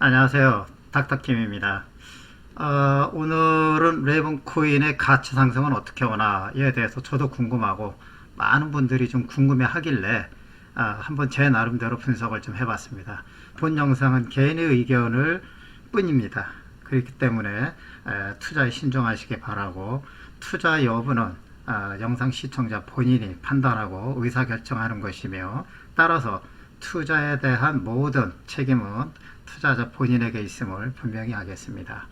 안녕하세요. 닥터킴입니다. 오늘은 레이븐코인의 가치 상승은 어떻게 오나에 대해서 저도 궁금하고 많은 분들이 좀 궁금해 하길래 한번 제 나름대로 분석을 좀 해봤습니다. 본 영상은 개인의 의견을 뿐입니다. 그렇기 때문에 투자에 신중하시기 바라고, 투자 여부는 영상 시청자 본인이 판단하고 의사결정하는 것이며, 따라서 투자에 대한 모든 책임은 투자자 본인에게 있음을 분명히 하겠습니다.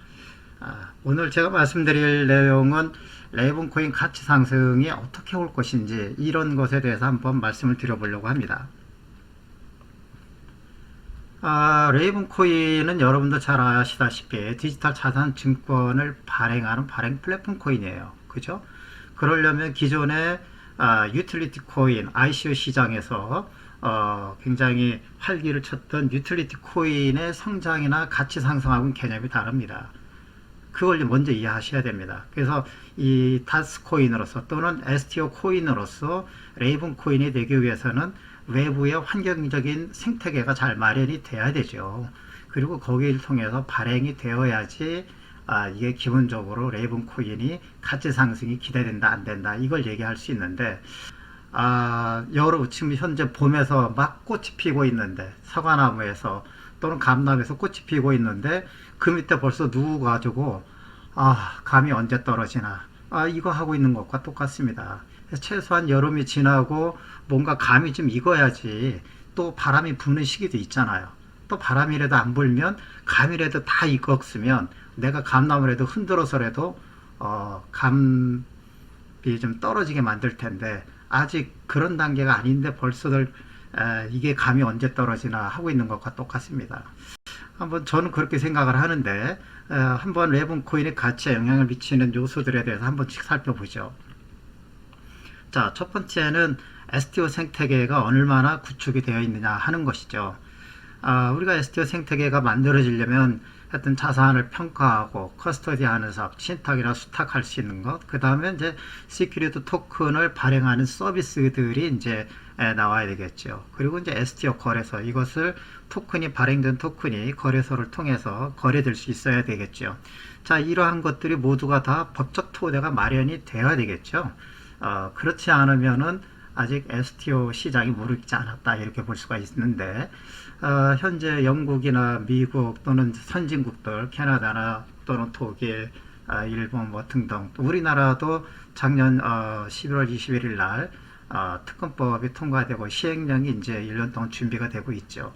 오늘 제가 말씀드릴 내용은 레이븐코인 가치 상승이 어떻게 올 것인지, 이런 것에 대해서 한번 말씀을 드려보려고 합니다. 레이븐코인은 여러분도 잘 아시다시피 디지털 자산 증권을 발행하는 발행 플랫폼 코인이에요. 그죠? 그러려면 기존의 유틸리티 코인, ICO 시장에서 굉장히 활기를 쳤던 유틸리티 코인의 성장이나 가치 상승하고는 개념이 다릅니다. 그걸 먼저 이해하셔야 됩니다. 그래서 이 다스 코인으로서 또는 STO 코인으로서 레이븐 코인이 되기 위해서는 외부의 환경적인 생태계가 잘 마련이 돼야 되죠. 그리고 거기를 통해서 발행이 되어야지 이게 기본적으로 레이븐 코인이 가치 상승이 기대된다 안 된다 이걸 얘기할 수 있는데, 지금 현재 봄에서 막 꽃이 피고 있는데, 사과나무에서 또는 감나무에서 꽃이 피고 있는데 그 밑에 벌써 누워가지고 감이 언제 떨어지나 이거 하고 있는 것과 똑같습니다. 최소한 여름이 지나고 뭔가 감이 좀 익어야지 또 바람이 부는 시기도 있잖아요. 또 바람이라도 안 불면, 감이라도 다 익었으면 내가 감나무라도 흔들어서라도 감이 좀 떨어지게 만들 텐데, 아직 그런 단계가 아닌데 벌써들 이게 감이 언제 떨어지나 하고 있는 것과 똑같습니다. 저는 그렇게 생각을 하는데, 한번 레이븐코인의 가치에 영향을 미치는 요소들에 대해서 한 번씩 살펴보죠. 자, 첫 번째는 STO 생태계가 얼마나 구축이 되어 있느냐 하는 것이죠. 우리가 STO 생태계가 만들어지려면 하여튼 자산을 평가하고 커스터디하는 사업, 신탁이나 수탁할 수 있는 것, 그 다음에 이제 시큐리티 토큰을 발행하는 서비스들이 이제 나와야 되겠죠. 그리고 이제 STO 거래소, 이것을 발행된 토큰이 거래소를 통해서 거래될 수 있어야 되겠죠. 자, 이러한 것들이 모두가 다 법적 토대가 마련이 되어야 되겠죠. 그렇지 않으면은 아직 STO 시장이 무르익지 않았다 이렇게 볼 수가 있는데, 현재 영국이나 미국 또는 선진국들, 캐나다나 또는 독일, 일본 등등, 우리나라도 작년 11월 21일 날 특검법이 통과되고 시행령이 이제 1년 동안 준비가 되고 있죠.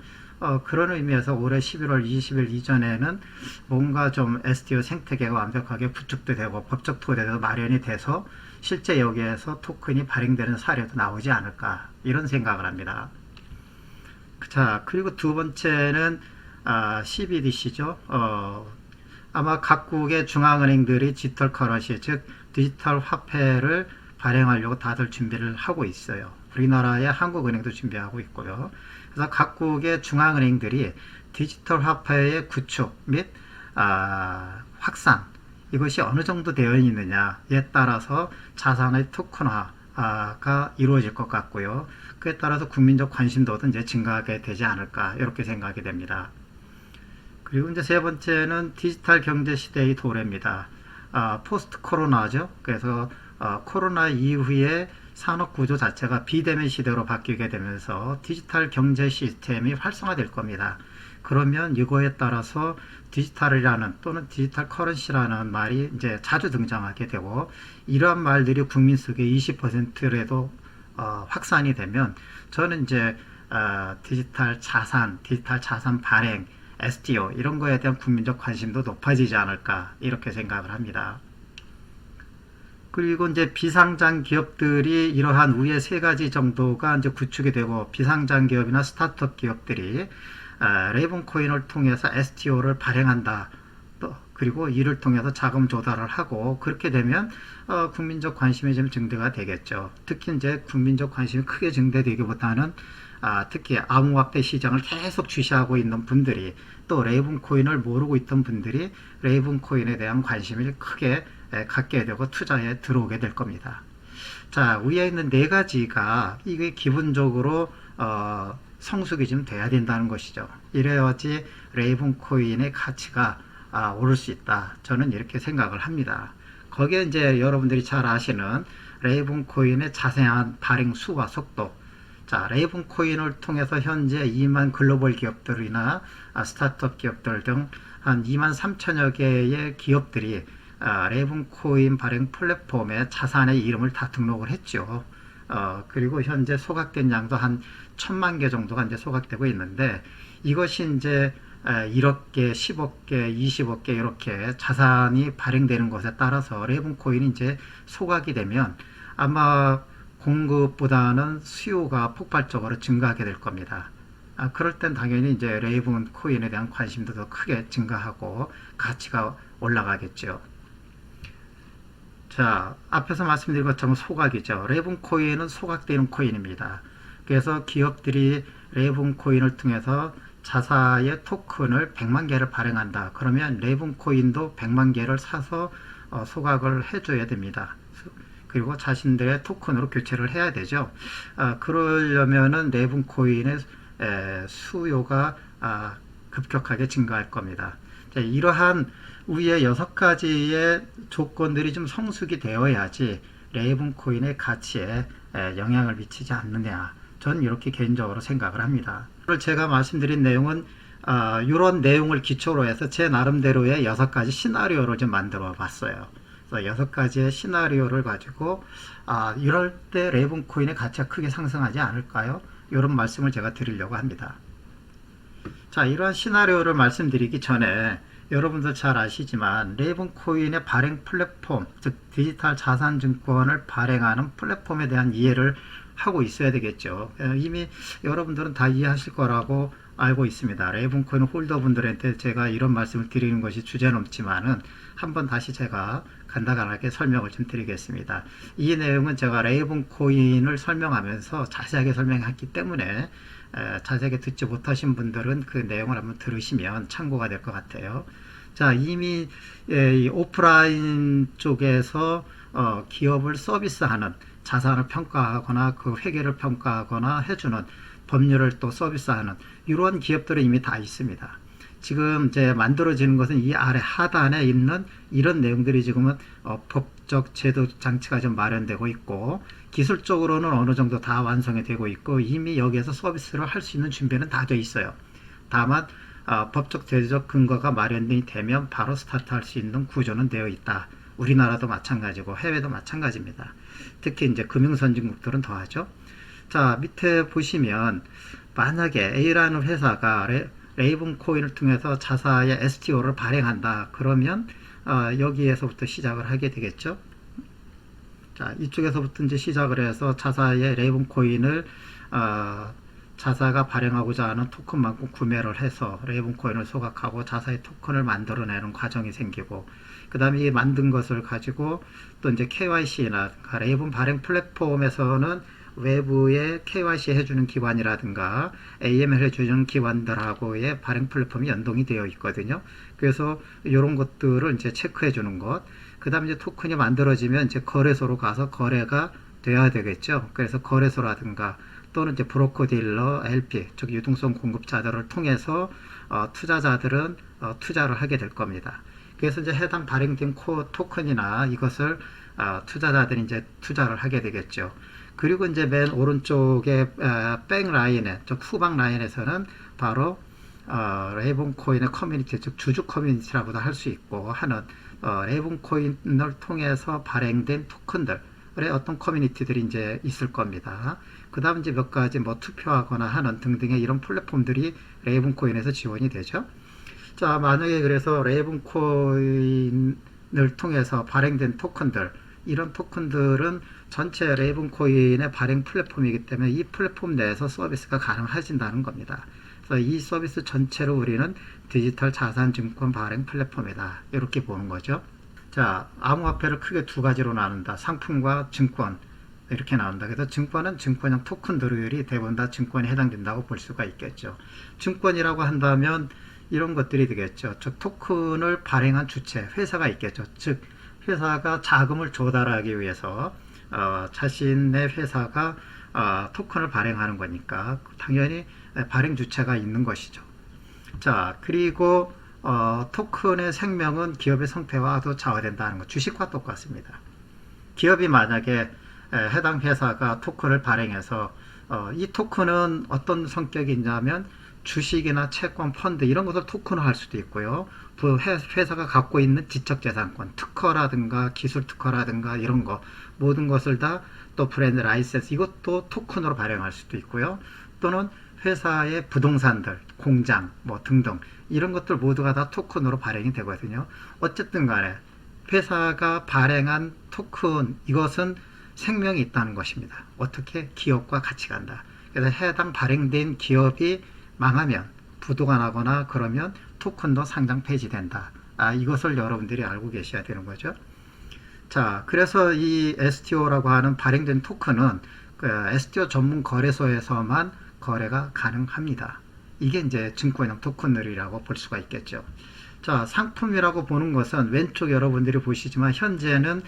그런 의미에서 올해 11월 20일 이전에는 뭔가 좀 STO 생태계가 완벽하게 구축도 되고 법적 토대도 마련이 돼서 실제 여기에서 토큰이 발행되는 사례도 나오지 않을까, 이런 생각을 합니다. 자, 그리고 두 번째는 CBDC죠. 아마 각국의 중앙은행들이 디지털 커런시, 즉 디지털 화폐를 발행하려고 다들 준비를 하고 있어요. 우리나라의 한국은행도 준비하고 있고요. 그래서 각국의 중앙은행들이 디지털 화폐의 구축 및 확산, 이것이 어느 정도 되어 있느냐에 따라서 자산의 토큰화가 이루어질 것 같고요. 그에 따라서 국민적 관심도도 이제 증가하게 되지 않을까, 이렇게 생각이 됩니다. 그리고 이제 세 번째는 디지털 경제 시대의 도래입니다. 포스트 코로나죠. 그래서 코로나 이후에 산업 구조 자체가 비대면 시대로 바뀌게 되면서 디지털 경제 시스템이 활성화될 겁니다. 그러면 이거에 따라서 디지털이라는 또는 디지털 커런시라는 말이 이제 자주 등장하게 되고, 이러한 말들이 국민 속에 20%라도 확산이 되면 저는 이제 디지털 자산 발행, STO 이런 거에 대한 국민적 관심도 높아지지 않을까, 이렇게 생각을 합니다. 그리고 이제 비상장 기업들이 이러한 위에 세 가지 정도가 이제 구축이 되고, 비상장 기업이나 스타트업 기업들이 레이븐 코인을 통해서 STO를 발행한다. 그리고 이를 통해서 자금 조달을 하고, 그렇게 되면 국민적 관심이 좀 증대가 되겠죠. 특히 이제 국민적 관심이 크게 증대되기보다는 특히 암호화폐 시장을 계속 주시하고 있는 분들이, 또 레이븐 코인을 모르고 있던 분들이 레이븐 코인에 대한 관심을 크게 갖게 되고 투자에 들어오게 될 겁니다. 자, 위에 있는 네 가지가 이게 기본적으로 성숙이 좀 돼야 된다는 것이죠. 이래야지 레이븐 코인의 가치가 오를 수 있다. 저는 이렇게 생각을 합니다. 거기에 이제 여러분들이 잘 아시는 레이븐 코인의 자세한 발행 수와 속도. 자, 레이븐 코인을 통해서 현재 2만 글로벌 기업들이나 스타트업 기업들 등 한 2만 3천여 개의 기업들이 레이븐 코인 발행 플랫폼에 자산의 이름을 다 등록을 했죠. 그리고 현재 소각된 양도 한 1,000만 개 정도가 이제 소각되고 있는데, 이것이 이제 1억 개, 10억 개, 20억 개 이렇게 자산이 발행되는 것에 따라서 레이븐 코인이 이제 소각이 되면 아마 공급보다는 수요가 폭발적으로 증가하게 될 겁니다. 그럴 땐 당연히 이제 레이븐 코인에 대한 관심도 더 크게 증가하고 가치가 올라가겠죠. 자, 앞에서 말씀드린 것처럼 소각이죠. 레이븐 코인은 소각되는 코인입니다. 그래서 기업들이 레이븐 코인을 통해서 자사의 토큰을 100만 개를 발행한다. 그러면 레이븐 코인도 100만 개를 사서 소각을 해줘야 됩니다. 그리고 자신들의 토큰으로 교체를 해야 되죠. 그러려면은 레이븐 코인의 수요가 급격하게 증가할 겁니다. 자, 이러한 위에 6가지의 조건들이 좀 성숙이 되어야지 레이븐 코인의 가치에 영향을 미치지 않느냐, 저는 이렇게 개인적으로 생각을 합니다. 오늘 제가 말씀드린 내용은 이런 내용을 기초로 해서 제 나름대로의 6가지 시나리오를 좀 만들어 봤어요. 그래서 6가지의 시나리오를 가지고 이럴 때 레이븐 코인의 가치가 크게 상승하지 않을까요? 이런 말씀을 제가 드리려고 합니다. 자, 이러한 시나리오를 말씀드리기 전에 여러분도 잘 아시지만 레이븐 코인의 발행 플랫폼, 즉 디지털 자산증권을 발행하는 플랫폼에 대한 이해를 하고 있어야 되겠죠. 이미 여러분들은 다 이해하실 거라고 알고 있습니다. 레이븐 코인 홀더분들한테 제가 이런 말씀을 드리는 것이 주제넘지만은 한번 다시 제가 간단하게 설명을 좀 드리겠습니다. 이 내용은 제가 레이븐 코인을 설명하면서 자세하게 설명했기 때문에 자세하게 듣지 못하신 분들은 그 내용을 한번 들으시면 참고가 될 것 같아요. 자, 이미 오프라인 쪽에서 기업을 서비스하는, 자산을 평가하거나 그 회계를 평가하거나 해주는, 법률을 또 서비스하는 이런 기업들은 이미 다 있습니다. 지금 이제 만들어지는 것은 이 아래 하단에 있는 이런 내용들이 지금은 법적 제도 장치가 좀 마련되고 있고, 기술적으로는 어느 정도 다 완성이 되고 있고, 이미 여기에서 서비스를 할 수 있는 준비는 다 되어 있어요. 다만 법적 제도적 근거가 마련이 되면 바로 스타트할 수 있는 구조는 되어 있다. 우리나라도 마찬가지고 해외도 마찬가지입니다. 특히 이제 금융선진국들은 더하죠. 자, 밑에 보시면 만약에 A라는 회사가 레이븐 코인을 통해서 자사의 STO를 발행한다. 그러면 여기에서부터 시작을 하게 되겠죠. 자, 이쪽에서부터 이제 시작을 해서 자사의 레이븐 코인을 자사가 발행하고자 하는 토큰만큼 구매를 해서 레이븐 코인을 소각하고 자사의 토큰을 만들어내는 과정이 생기고, 그 다음에 이 만든 것을 가지고 또 이제 KYC나 레이븐 발행 플랫폼에서는 외부에 KYC 해주는 기관이라든가 AML 해주는 기관들하고의 발행 플랫폼이 연동이 되어 있거든요. 그래서 이런 것들을 이제 체크해 주는 것. 그 다음에 이제 토큰이 만들어지면 이제 거래소로 가서 거래가 돼야 되겠죠. 그래서 거래소라든가 또는 이제 브로커 딜러, LP, 즉 유동성 공급자들을 통해서 투자자들은 투자를 하게 될 겁니다. 그래서 이제 해당 발행된 토큰이나 이것을 투자자들이 이제 투자를 하게 되겠죠. 그리고 이제 맨 오른쪽에 백 라인에, 즉 후방 라인에서는 바로 레이븐 코인의 커뮤니티, 즉 주주 커뮤니티라고도 할 수 있고 하는 레이븐 코인을 통해서 발행된 토큰들의 어떤 커뮤니티들이 이제 있을 겁니다. 그 다음 이제 몇 가지 뭐 투표하거나 하는 등등의 이런 플랫폼들이 레이븐 코인에서 지원이 되죠. 자, 만약에 그래서 레이븐 코인을 통해서 발행된 토큰들, 이런 토큰들은 전체 레이븐 코인의 발행 플랫폼이기 때문에 이 플랫폼 내에서 서비스가 가능해진다는 겁니다. 그래서 이 서비스 전체로 우리는 디지털 자산증권 발행 플랫폼이다, 이렇게 보는 거죠. 자, 암호화폐를 크게 두 가지로 나눈다. 상품과 증권, 이렇게 나온다. 그래서 증권은 증권형 토큰들이 대부분 다 증권에 해당된다고 볼 수가 있겠죠. 증권이라고 한다면 이런 것들이 되겠죠. 즉 토큰을 발행한 주체, 회사가 있겠죠. 즉 회사가 자금을 조달하기 위해서 자신의 회사가 토큰을 발행하는 거니까 당연히 발행 주체가 있는 것이죠. 자, 그리고 토큰의 생명은 기업의 성패와도 좌우된다는 것. 주식과 똑같습니다. 기업이 만약에 해당 회사가 토큰을 발행해서 이 토큰은 어떤 성격이 있냐면 주식이나 채권, 펀드 이런 것을 토큰화 할 수도 있고요. 그 회사가 갖고 있는 지적재산권, 특허라든가 기술 특허라든가 이런 거 모든 것을 다 또 브랜드 라이센스 이것도 토큰으로 발행할 수도 있고요. 또는 회사의 부동산들, 공장 뭐 등등 이런 것들 모두가 다 토큰으로 발행이 되거든요. 어쨌든 간에 회사가 발행한 토큰 이것은 생명이 있다는 것입니다. 어떻게? 기업과 같이 간다. 그래서 해당 발행된 기업이 망하면 부도가 나거나 그러면 토큰도 상장 폐지된다. 이것을 여러분들이 알고 계셔야 되는 거죠. 자, 그래서 이 STO라고 하는 발행된 토큰은 그 STO 전문 거래소에서만 거래가 가능합니다. 이게 이제 증권형 토큰들이라고 볼 수가 있겠죠. 자, 상품이라고 보는 것은 왼쪽 여러분들이 보시지만 현재는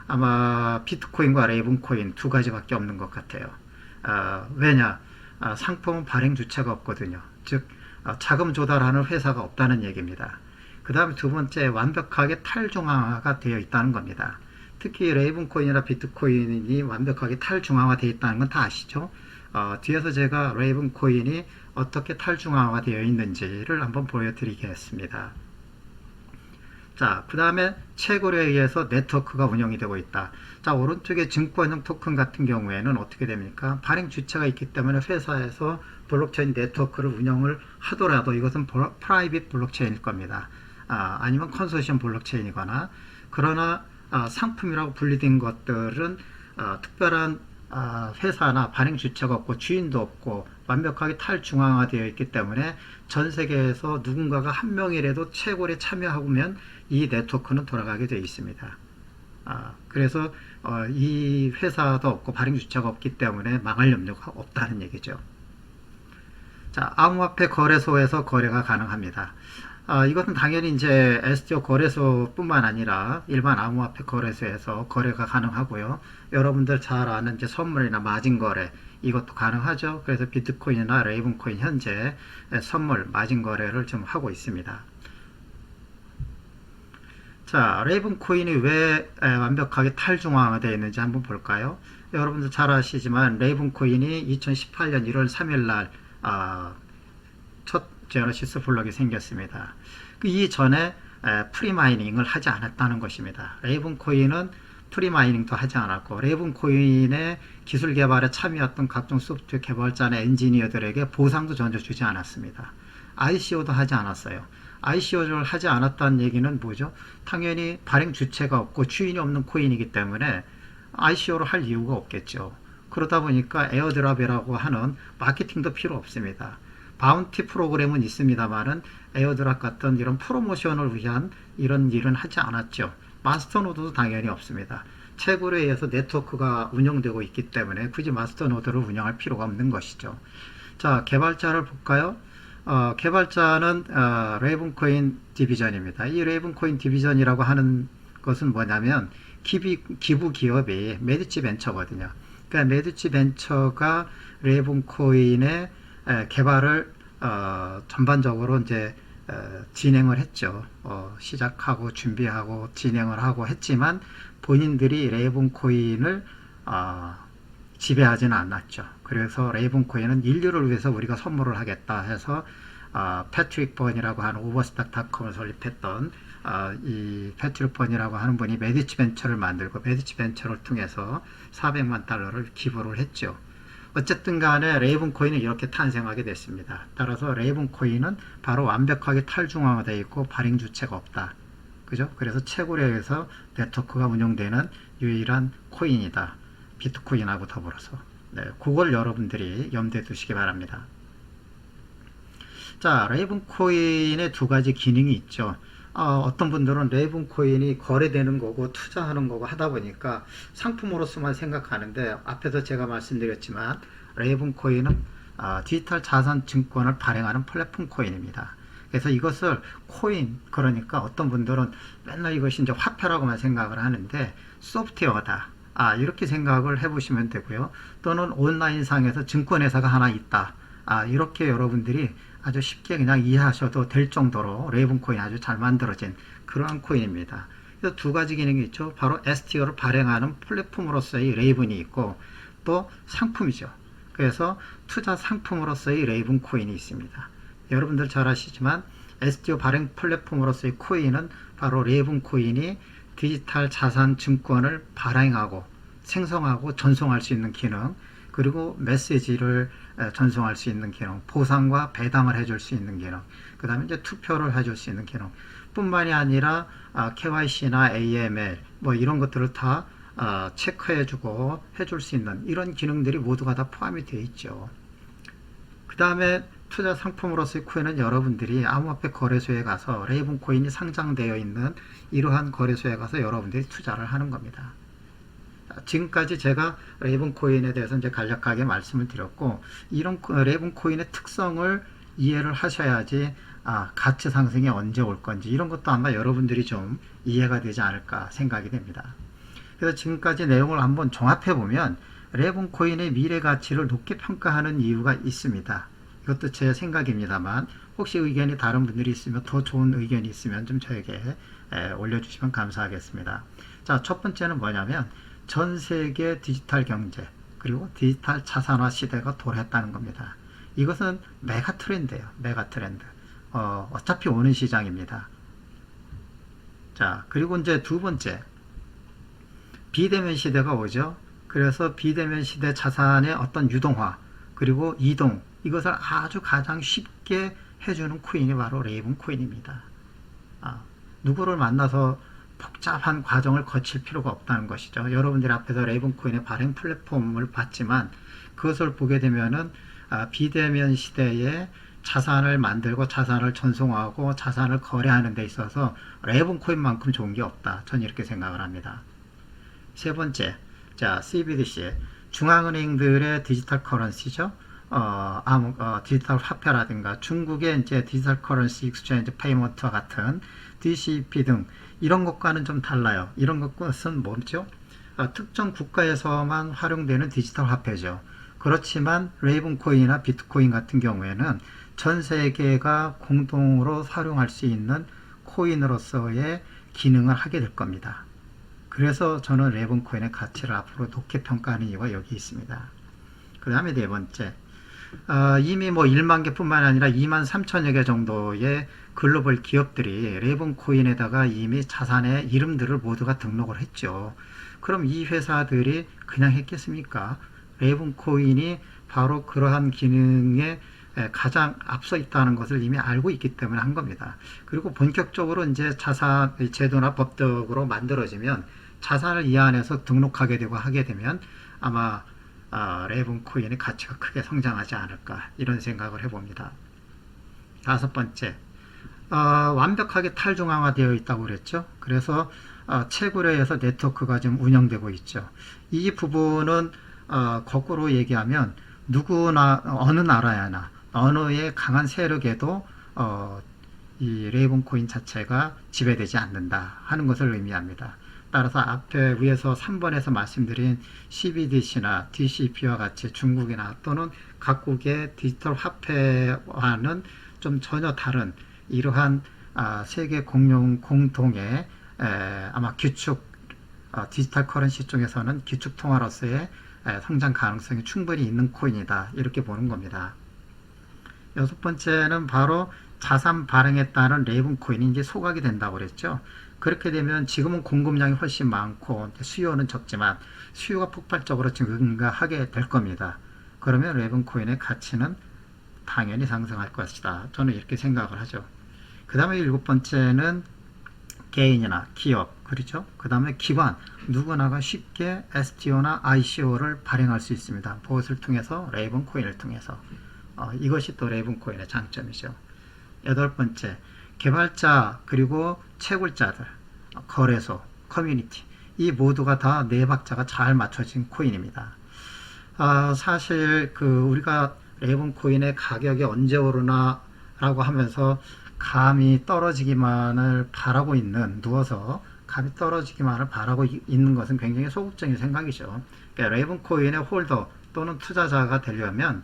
아마 비트코인과 레이븐코인 두 가지밖에 없는 것 같아요. 왜냐? 상품은 발행 주체가 없거든요. 즉 자금 조달하는 회사가 없다는 얘기입니다. 그 다음에 두 번째, 완벽하게 탈중앙화가 되어 있다는 겁니다. 특히 레이븐코인이나 비트코인이 완벽하게 탈중앙화 되어 있다는 건 다 아시죠? 뒤에서 제가 레이븐코인이 어떻게 탈중앙화가 되어 있는지를 한번 보여드리겠습니다. 자, 그 다음에 채굴에 의해서 네트워크가 운영이 되고 있다. 자, 오른쪽에 증권형 토큰 같은 경우에는 어떻게 됩니까? 발행 주체가 있기 때문에 회사에서 블록체인 네트워크를 운영을 하더라도 이것은 프라이빗 블록체인일 겁니다. 아니면 컨소시엄 블록체인이거나. 그러나 상품이라고 분리된 것들은 특별한 회사나 발행 주체가 없고 주인도 없고 완벽하게 탈중앙화되어 있기 때문에 전 세계에서 누군가가 한 명이라도 채굴에 참여하면 이 네트워크는 돌아가게 되어 있습니다. 그래서 이 회사도 없고 발행 주체가 없기 때문에 망할 염려가 없다는 얘기죠. 자, 암호화폐 거래소에서 거래가 가능합니다. 이것은 당연히 이제 STO 거래소뿐만 아니라 일반 암호화폐 거래소에서 거래가 가능하고요. 여러분들 잘 아는 이제 선물이나 마진 거래 이것도 가능하죠. 그래서 비트코인이나 레이븐코인 현재 선물 마진 거래를 좀 하고 있습니다. 자, 레이븐코인이 왜 완벽하게 탈중앙화되어 있는지 한번 볼까요? 여러분들 잘 아시지만 레이븐코인이 2018년 1월 3일 날 첫 제너시스 블록이 생겼습니다. 그 이전에 프리마이닝을 하지 않았다는 것입니다. 레이븐코인은 프리마이닝도 하지 않았고 레이븐코인의 기술 개발에 참여했던 각종 소프트웨어 개발자나 엔지니어들에게 보상도 전혀 주지 않았습니다. ICO도 하지 않았어요. ICO를 하지 않았다는 얘기는 뭐죠? 당연히 발행 주체가 없고 주인이 없는 코인이기 때문에 ICO를 할 이유가 없겠죠. 그러다 보니까 에어드랍이라고 하는 마케팅도 필요 없습니다. 바운티 프로그램은 있습니다만은 에어드랍 같은 이런 프로모션을 위한 이런 일은 하지 않았죠. 마스터노드도 당연히 없습니다. 채굴에 의해서 네트워크가 운영되고 있기 때문에 굳이 마스터노드를 운영할 필요가 없는 것이죠. 자, 개발자를 볼까요? 개발자는 레이븐코인 디비전입니다. 이 레이븐코인 디비전이라고 하는 것은 뭐냐면 기부 기업이 메디치 벤처거든요. 그러니까 메디치 벤처가 레이븐코인의 개발을 전반적으로 이제 진행을 했죠. 시작하고 준비하고 진행을 하고 했지만 본인들이 레이븐코인을 지배하지는 않았죠. 그래서 레이븐코인은 인류를 위해서 우리가 선물을 하겠다 해서 패트릭 번이라고 하는 오버스탁닷컴을 설립했던 이 패트릭 번이라고 하는 분이 메디치 벤처를 만들고 메디치 벤처를 통해서 400만 달러를 기부를 했죠. 어쨌든 간에 레이븐코인은 이렇게 탄생하게 됐습니다. 따라서 레이븐코인은 바로 완벽하게 탈중앙화되어 있고 발행 주체가 없다. 그죠? 그래서 채굴에 의해서 네트워크가 운영되는 유일한 코인이다. 비트코인하고 더불어서. 네, 그걸 여러분들이 염두에 두시기 바랍니다. 자, 레이븐코인의 두 가지 기능이 있죠. 어떤 분들은 레이븐코인이 거래되는 거고 투자하는 거고 하다 보니까 상품으로서만 생각하는데 앞에서 제가 말씀드렸지만 레이븐코인은 디지털 자산 증권을 발행하는 플랫폼 코인입니다. 그래서 이것을 코인, 그러니까 어떤 분들은 맨날 이것이 이제 화폐라고만 생각을 하는데 소프트웨어다. 이렇게 생각을 해보시면 되고요. 또는 온라인상에서 증권회사가 하나 있다. 이렇게 여러분들이 아주 쉽게 그냥 이해하셔도 될 정도로 레이븐 코인 아주 잘 만들어진 그러한 코인입니다. 그래서 두 가지 기능이 있죠. 바로 STO를 발행하는 플랫폼으로서의 레이븐이 있고 또 상품이죠. 그래서 투자 상품으로서의 레이븐 코인이 있습니다. 여러분들 잘 아시지만 STO 발행 플랫폼으로서의 코인은 바로 레이븐 코인이 디지털 자산 증권을 발행하고 생성하고 전송할 수 있는 기능, 그리고 메시지를 전송할 수 있는 기능, 보상과 배당을 해줄 수 있는 기능, 그 다음에 이제 투표를 해줄 수 있는 기능 뿐만이 아니라 KYC나 AML 뭐 이런 것들을 다 체크해주고 해줄 수 있는 이런 기능들이 모두가 다 포함이 되어 있죠. 그 다음에 투자 상품으로서의 코인은 여러분들이 암호화폐 거래소에 가서 레이븐 코인이 상장되어 있는 이러한 거래소에 가서 여러분들이 투자를 하는 겁니다. 지금까지 제가 레이븐 코인에 대해서 이제 간략하게 말씀을 드렸고, 이런 레이븐 코인의 특성을 이해를 하셔야지 가치 상승이 언제 올 건지 이런 것도 아마 여러분들이 좀 이해가 되지 않을까 생각이 됩니다. 그래서 지금까지 내용을 한번 종합해 보면 레이븐 코인의 미래 가치를 높게 평가하는 이유가 있습니다. 이것도 제 생각입니다만 혹시 의견이 다른 분들이 있으면, 더 좋은 의견이 있으면 좀 저에게 올려주시면 감사하겠습니다. 자, 첫 번째는 뭐냐면 전 세계 디지털 경제 그리고 디지털 자산화 시대가 도래했다는 겁니다. 이것은 메가 트렌드예요. 메가 트렌드. 어차피 오는 시장입니다. 자, 그리고 이제 두 번째, 비대면 시대가 오죠. 그래서 비대면 시대 자산의 어떤 유동화 그리고 이동, 이것을 아주 가장 쉽게 해주는 코인이 바로 레이븐 코인입니다. 누구를 만나서 복잡한 과정을 거칠 필요가 없다는 것이죠. 여러분들 앞에서 레이븐 코인의 발행 플랫폼을 봤지만 그것을 보게 되면은 비대면 시대에 자산을 만들고 자산을 전송하고 자산을 거래하는 데 있어서 레이븐 코인만큼 좋은 게 없다. 저는 이렇게 생각을 합니다. 세 번째, 자, CBDC, 중앙은행들의 디지털 커런시죠. 디지털 화폐라든가 중국의 이제 디지털 커런시 익스체인지 페이먼트와 같은 DCP 등 이런 것과는 좀 달라요. 이런 것은 뭐죠? 특정 국가에서만 활용되는 디지털 화폐죠. 그렇지만 레이븐 코인이나 비트코인 같은 경우에는 전 세계가 공동으로 활용할 수 있는 코인으로서의 기능을 하게 될 겁니다. 그래서 저는 레이븐 코인의 가치를 앞으로 높게 평가하는 이유가 여기 있습니다. 그 다음에 네 번째, 이미 뭐 1만 개뿐만 아니라 2만 3천여 개 정도의 글로벌 기업들이 레이븐 코인에다가 이미 자산의 이름들을 모두가 등록을 했죠. 그럼 이 회사들이 그냥 했겠습니까? 레이븐 코인이 바로 그러한 기능에 가장 앞서 있다는 것을 이미 알고 있기 때문에 한 겁니다. 그리고 본격적으로 이제 자산 제도나 법적으로 만들어지면 자산을 이 안에서 등록하게 되고 하게 되면 아마 레이븐 코인의 가치가 크게 성장하지 않을까 이런 생각을 해봅니다. 다섯 번째, 완벽하게 탈중앙화되어 있다고 그랬죠. 그래서 채굴에서 네트워크가 지금 운영되고 있죠. 이 부분은 거꾸로 얘기하면 누구나 어느 나라야나 어느의 강한 세력에도 이 레이븐 코인 자체가 지배되지 않는다 하는 것을 의미합니다. 따라서 앞에 위에서 3번에서 말씀드린 CBDC나 DCP와 같이 중국이나 또는 각국의 디지털 화폐와는 좀 전혀 다른 이러한 세계 공동의 아마 기축 디지털 커런시 쪽에서는 기축 통화로서의 성장 가능성이 충분히 있는 코인이다 이렇게 보는 겁니다. 여섯 번째는 바로 자산 발행에 따른 레이븐 코인이 이제 소각이 된다고 그랬죠. 그렇게 되면 지금은 공급량이 훨씬 많고 수요는 적지만 수요가 폭발적으로 증가하게 될 겁니다. 그러면 레이븐 코인의 가치는 당연히 상승할 것이다. 저는 이렇게 생각을 하죠. 그 다음에 일곱 번째는 개인이나 기업, 그렇죠? 그 다음에 기관, 누구나가 쉽게 STO나 ICO를 발행할 수 있습니다. 무엇을 통해서? 레이븐 코인을 통해서. 이것이 또 레이븐 코인의 장점이죠. 여덟 번째, 개발자 그리고 채굴자들, 거래소, 커뮤니티, 이 모두가 다 네 박자가 잘 맞춰진 코인입니다. 사실 우리가 레이븐 코인의 가격이 언제 오르나 라고 하면서 감이 떨어지기만을 바라고 있는, 누워서 감이 떨어지기만을 바라고 있는 것은 굉장히 소극적인 생각이죠. 그러니까 레이븐 코인의 홀더 또는 투자자가 되려면,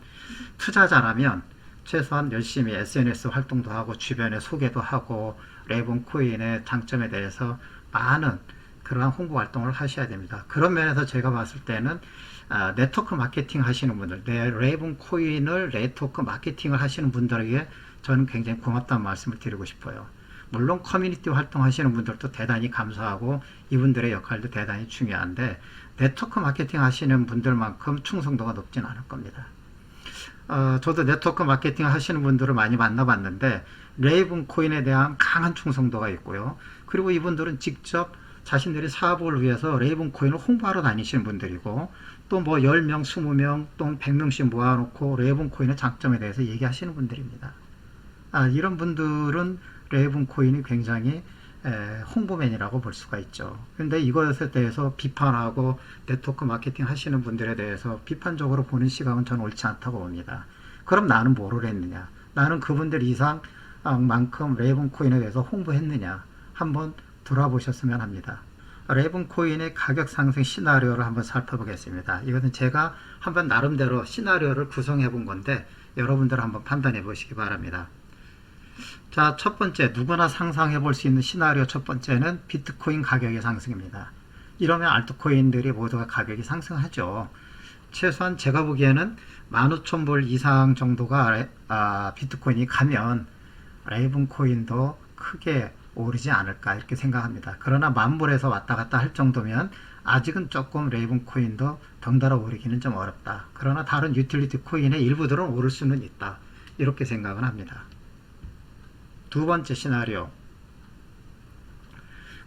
투자자라면 최소한 열심히 SNS 활동도 하고 주변에 소개도 하고 레이븐 코인의 장점에 대해서 많은 그러한 홍보 활동을 하셔야 됩니다. 그런 면에서 제가 봤을 때는 네트워크 마케팅 하시는 분들, 레이븐 코인을 네트워크 마케팅을 하시는 분들에게 저는 굉장히 고맙다는 말씀을 드리고 싶어요. 물론 커뮤니티 활동하시는 분들도 대단히 감사하고 이분들의 역할도 대단히 중요한데 네트워크 마케팅 하시는 분들만큼 충성도가 높진 않을 겁니다. 저도 네트워크 마케팅 하시는 분들을 많이 만나봤는데 레이븐 코인에 대한 강한 충성도가 있고요. 그리고 이분들은 직접 자신들이 사업을 위해서 레이븐 코인을 홍보하러 다니시는 분들이고 또 뭐 10명, 20명 또는 100명씩 모아놓고 레이븐 코인의 장점에 대해서 얘기하시는 분들입니다. 이런 분들은 레이븐 코인이 굉장히 홍보맨이라고 볼 수가 있죠. 그런데 이것에 대해서 비판하고 네트워크 마케팅 하시는 분들에 대해서 비판적으로 보는 시각은 저는 옳지 않다고 봅니다. 그럼 나는 뭐를 했느냐? 나는 그분들 이상 만큼 레이븐 코인에 대해서 홍보했느냐? 한번 돌아보셨으면 합니다. 레이븐 코인의 가격 상승 시나리오를 한번 살펴보겠습니다. 이것은 제가 한번 나름대로 시나리오를 구성해 본 건데 여러분들 한번 판단해 보시기 바랍니다. 자, 첫 번째, 누구나 상상해 볼 수 있는 시나리오 첫 번째는 비트코인 가격의 상승입니다. 이러면 알트코인들이 모두가 가격이 상승하죠. 최소한 제가 보기에는 15,000불 이상 정도가 비트코인이 가면 레이븐 코인도 크게 오르지 않을까 이렇게 생각합니다. 그러나 10,000불에서 왔다 갔다 할 정도면 아직은 조금 레이븐 코인도 덩달아 오르기는 좀 어렵다. 그러나 다른 유틸리티 코인의 일부들은 오를 수는 있다. 이렇게 생각은 합니다. 두 번째 시나리오,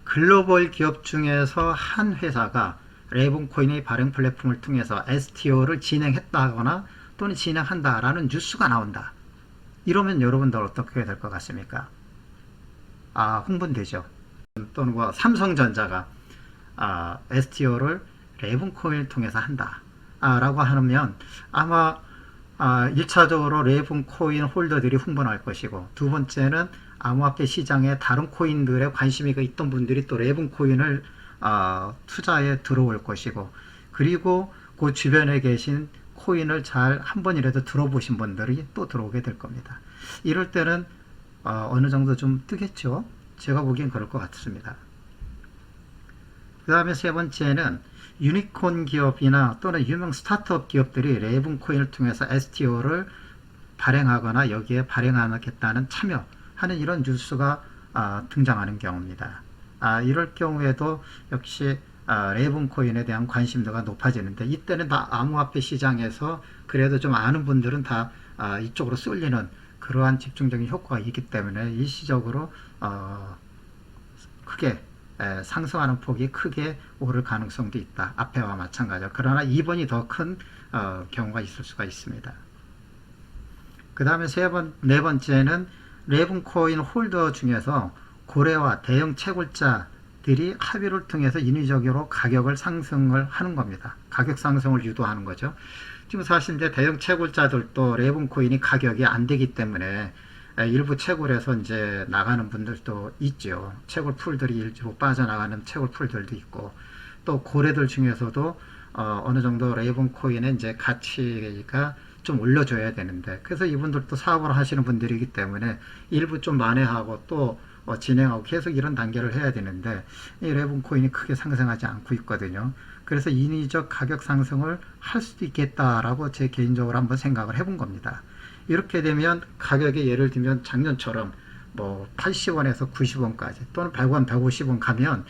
글로벌 기업 중에서 한 회사가 레이븐 코인의 발행 플랫폼을 통해서 STO를 진행했다거나 또는 진행한다라는 뉴스가 나온다. 이러면 여러분들 어떻게 될 것 같습니까? 흥분되죠. 또는 뭐 삼성전자가 STO를 레이븐 코인을 통해서 한다 라고 하면 아마 1차적으로 레이븐 코인 홀더들이 흥분할 것이고, 두 번째는 암호화폐 시장에 다른 코인들에 관심이 있던 분들이 또 레이븐 코인을 투자에 들어올 것이고, 그리고 그 주변에 계신 코인을 잘 한 번이라도 들어보신 분들이 또 들어오게 될 겁니다. 이럴 때는 어느 정도 좀 뜨겠죠. 제가 보기엔 그럴 것 같습니다. 그 다음에 세 번째는 유니콘 기업이나 또는 유명 스타트업 기업들이 레이븐 코인을 통해서 STO를 발행하거나 여기에 발행하겠다는 참여하는 이런 뉴스가 등장하는 경우입니다. 이럴 경우에도 역시 레이븐 코인에 대한 관심도가 높아지는데, 이때는 다 암호화폐 시장에서 그래도 좀 아는 분들은 다 이쪽으로 쏠리는 그러한 집중적인 효과가 있기 때문에 일시적으로 크게 상승하는 폭이 크게 오를 가능성도 있다. 앞에와 마찬가지로. 그러나 이번이 더 큰 경우가 있을 수가 있습니다. 그 다음에 네 번째는 레이븐 코인 홀더 중에서 고래와 대형 채굴자들이 합의를 통해서 인위적으로 가격을 상승을 하는 겁니다. 가격 상승을 유도하는 거죠. 지금 사실 이제 대형 채굴자들도 레이븐 코인이 가격이 안 되기 때문에 일부 채굴에서 이제 나가는 분들도 있죠. 채굴 풀들이 일부 빠져나가는 채굴 풀들도 있고, 또 고래들 중에서도 어느 정도 레이븐 코인의 이제 가치가 좀 올려줘야 되는데, 그래서 이분들도 사업을 하시는 분들이기 때문에 일부 좀 만회하고 또 진행하고 계속 이런 단계를 해야 되는데, 이 레이븐 코인이 크게 상승하지 않고 있거든요. 그래서 인위적 가격 상승을 할 수도 있겠다라고 제 개인적으로 한번 생각을 해본 겁니다. 이렇게 되면 가격이 예를 들면 작년처럼 뭐 80원에서 90원까지 또는 100원, 150원 가면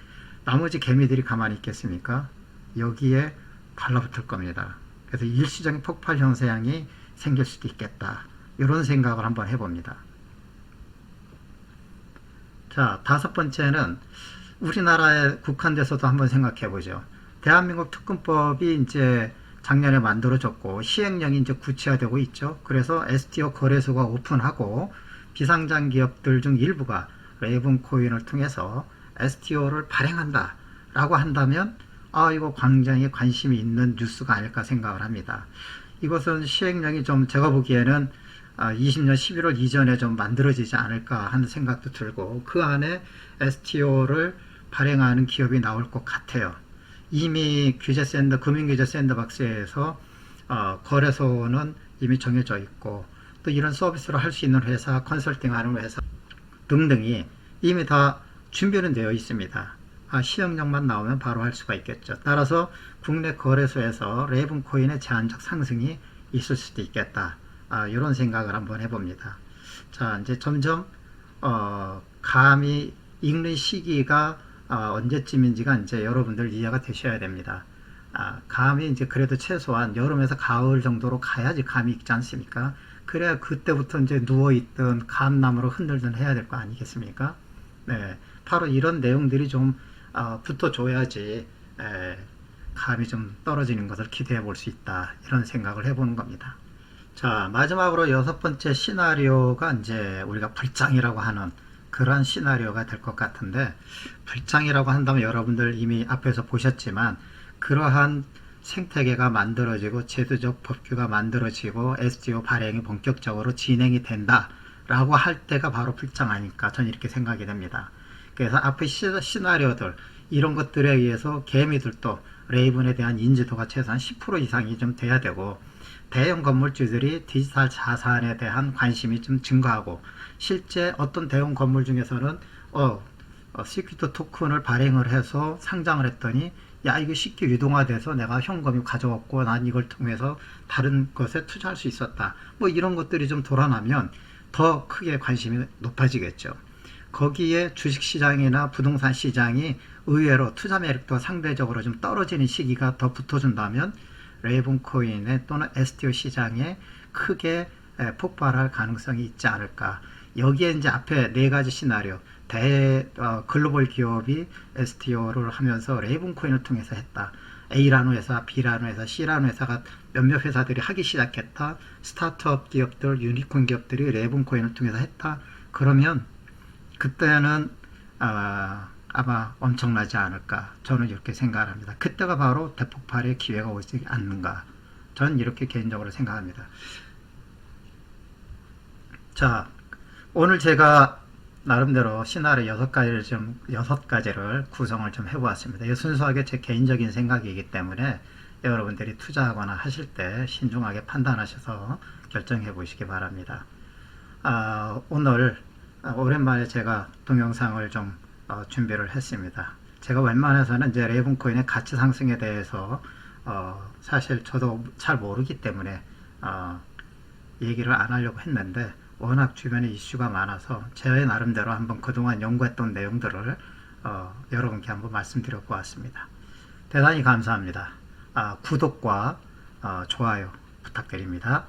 나머지 개미들이 가만히 있겠습니까? 여기에 달라붙을 겁니다. 그래서 일시적인 폭발 현상이 생길 수도 있겠다. 이런 생각을 한번 해봅니다. 자, 다섯 번째는 우리나라에 국한돼서도 한번 생각해 보죠. 대한민국 특검법이 이제 작년에 만들어졌고 시행령이 이제 구체화되고 있죠. 그래서 STO 거래소가 오픈하고 비상장 기업들 중 일부가 레이븐 코인을 통해서 STO를 발행한다 라고 한다면 이거 굉장히 관심이 있는 뉴스가 아닐까 생각을 합니다. 이것은 시행령이 좀 제가 보기에는 20년 11월 이전에 좀 만들어지지 않을까 하는 생각도 들고, 그 안에 STO를 발행하는 기업이 나올 것 같아요. 이미 금융규제 샌드박스에서 거래소는 이미 정해져 있고 또 이런 서비스를 할 수 있는 회사, 컨설팅하는 회사 등등이 이미 다 준비는 되어 있습니다. 시행령만 나오면 바로 할 수가 있겠죠. 따라서 국내 거래소에서 레이븐코인의 제한적 상승이 있을 수도 있겠다. 이런 생각을 한번 해봅니다. 자, 이제 점점 감이 읽는 시기가 언제쯤인지가 이제 여러분들 이해가 되셔야 됩니다. 감이 이제 그래도 최소한 여름에서 가을 정도로 가야지 감이 익지 않습니까? 그래야 그때부터 이제 누워있던 감나무로 흔들든 해야 될 거 아니겠습니까? 네, 바로 이런 내용들이 좀 붙어줘야지 감이 좀 떨어지는 것을 기대해 볼 수 있다. 이런 생각을 해보는 겁니다. 자, 마지막으로 6번째 시나리오가 이제 우리가 불장이라고 하는 그런 시나리오가 될 것 같은데, 불장이라고 한다면 여러분들 이미 앞에서 보셨지만 그러한 생태계가 만들어지고 제도적 법규가 만들어지고 STO 발행이 본격적으로 진행이 된다 라고 할 때가 바로 불장 아닐까, 저는 이렇게 생각이 됩니다. 그래서 앞의 시나리오들 이런 것들에 의해서 개미들도 레이븐에 대한 인지도가 최소한 10% 이상이 좀 돼야 되고, 대형 건물주들이 디지털 자산에 대한 관심이 좀 증가하고, 실제 어떤 대형 건물 중에서는 시큐리티 토큰을 발행을 해서 상장을 했더니 야, 이거 쉽게 유동화돼서 내가 현금이 가져왔고 난 이걸 통해서 다른 것에 투자할 수 있었다, 뭐 이런 것들이 좀 돌아나면 더 크게 관심이 높아지겠죠. 거기에 주식시장이나 부동산 시장이 의외로 투자 매력도 상대적으로 좀 떨어지는 시기가 더 붙어준다면 레이븐코인의 또는 STO 시장에 크게 폭발할 가능성이 있지 않을까. 여기에 이제 앞에 네 가지 시나리오, 글로벌 기업이 STO를 하면서 레이븐코인을 통해서 했다. A라는 회사, B라는 회사, C라는 회사가 몇몇 회사들이 하기 시작했다. 스타트업 기업들, 유니콘 기업들이 레이븐코인을 통해서 했다. 그러면 그때는 아마 엄청나지 않을까, 저는 이렇게 생각을 합니다. 그때가 바로 대폭발의 기회가 오지 않는가, 저는 이렇게 개인적으로 생각합니다. 자, 오늘 제가 나름대로 시나리오 6가지를 구성을 좀 해보았습니다. 이게 순수하게 제 개인적인 생각이기 때문에 여러분들이 투자하거나 하실 때 신중하게 판단하셔서 결정해 보시기 바랍니다. 오늘 오랜만에 제가 동영상을 좀 준비를 했습니다. 제가 웬만해서는 이제 레이븐코인의 가치 상승에 대해서 사실 저도 잘 모르기 때문에 얘기를 안 하려고 했는데, 워낙 주변에 이슈가 많아서 제 나름대로 한번 그동안 연구했던 내용들을 여러분께 한번 말씀드려 보았습니다. 대단히 감사합니다. 구독과 좋아요 부탁드립니다.